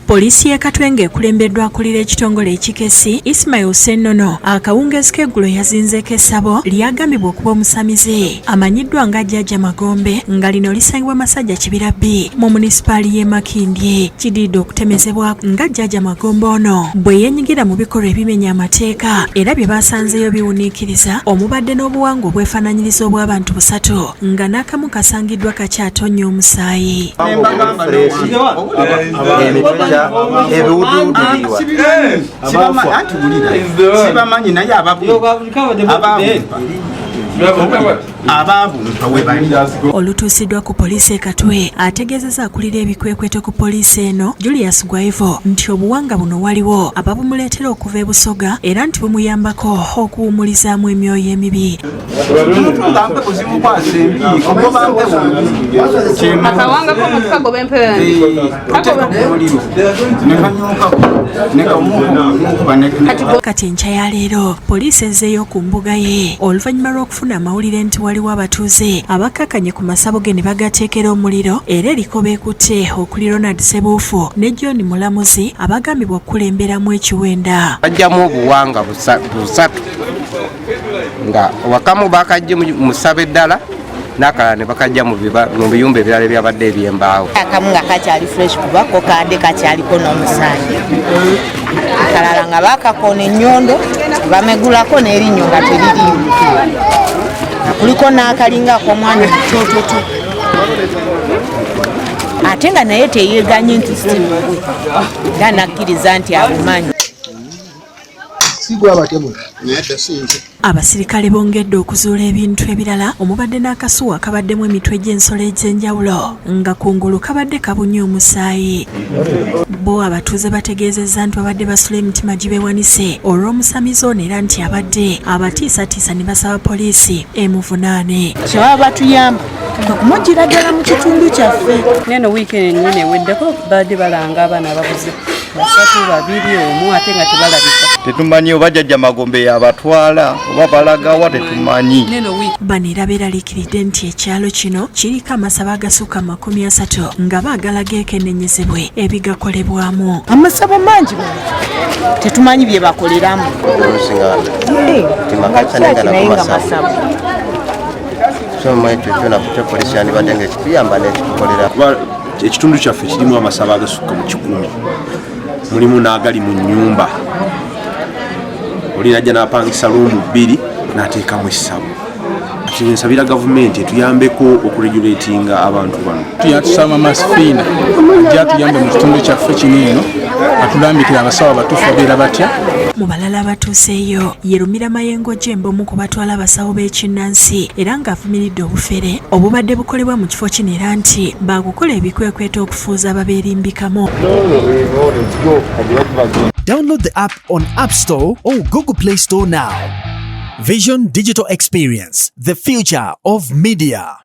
Polisi y'Ekatwenge ekulembeddwa akulira ekitongole ekikesi Ismail Senono akawungezi k'eggulo yazinzeeko essabo lyagambibwa okuba omusamize amanyiddwa nga Jjajja Magombe nga lino lisangibwa Masajja Kibira B mu munisipaali y'e Makindye. Kiddiridde okutemezebwa nga Jjajja Magombe ono bwe yeenyigira mu bikolwa ebimenya amateeka era bye baasanzeeyo biwuniikiriza omubadde n'obuwangwa obwefaananyiriza obw'abantu busatu nga n'akamu kasangiddwa kakyatonya omusaayi. Sibamanyi naye olutuusiddwa ku poliisi Katwe ategeezezza akulira ebikwekweto ku poliisi eno Julius Gwaivo nti obuwanga buno waliwo ababumuleetera okuva e Busoga era nti bumuyambako okuwumulizaamu emyoyo emibi. Kati enkya ya leero poliisi ezzeeyo ku mbuga ye oluvannyuma lw'okufuna amawulire nti waliwo abatuuze abakkakanye ku masabo ge ne bagateekera omuliro era eriko beekutte okuli Ronald Sebuufu ne John Mulamuzi abagambibwa okukulemberamu ekiwenda. Bajjamu obuwanga busatu nga wakamu bakajja mu ssabo eddala n'akalala ne bakajja mu biyumba ebirala ebyabadde eby'embaawo. Akamu nga kakyali fresh kuba ko kadde kakyaliko n'omusaayi. Akalala nga baakakoona ennyondo bamegulako n'erinnyo nga teririimu. Kuliko n'akalinga ak'omwana omutoototo ate nga naye teyeeganye nti sibugwe nga nakkiriza nti abumanyi. Abasirikale bongedde okuzuula ebintu ebirala omubadde n'akasuwa kabaddemu emitwe gy'ensolo ez'enjawulo nga kungulu kabadde kabunye omusaayi. Bo abatuuze bategeezezza nti babadde basula emitima gibeewanise olw'omusamize ono era nti abadde abatiisatiisa ne basaba poliisi emuvunaane. Kye baba batuyamba okumugira ddala mu kitundu kyaffe. Neno wiikendi ennyini eweddeko badde balanga abaana ababuze basatu babiri omu ate nga tebalabika. Tetumanyi oba Jjajja Magombe yabatwala oba balagawa tetumanyi. Bano era beeraliikiridde nti ekyalo kino kiriko amasabo agasukka 30 nga baagala geekennenyezebwe ebigakolebwamu. Amasabo mangi tetumanyi bye bakoleramu. Ekitundu kyaffe kirimu amasabo agasukka mu 10. Mulimu n'agali mu nnyumba. Oli najja n'apangisa luumu 2 n'ateekamu essabo. Ati nsabira gavumenti etuyambeko okuregulatinga abantu bano. Tuyatusaba Masfiina ajja tuyambe mu kitundu kyaffe kino eno atulambikira abasawo abatuufu babeera batya. Mu balala abatuuseeyo ye Rumira Mayengo Jembo omu ku batwala abasawo b'ekinnansi era ng'avumiridde obufere obubadde bukolebwa mu kifo kino era nti baakukola ebikwekweto okufuuza ababeerimbikamu. Download the app on App Store or Google Play Store now. Vision Digital Experience, the future of media.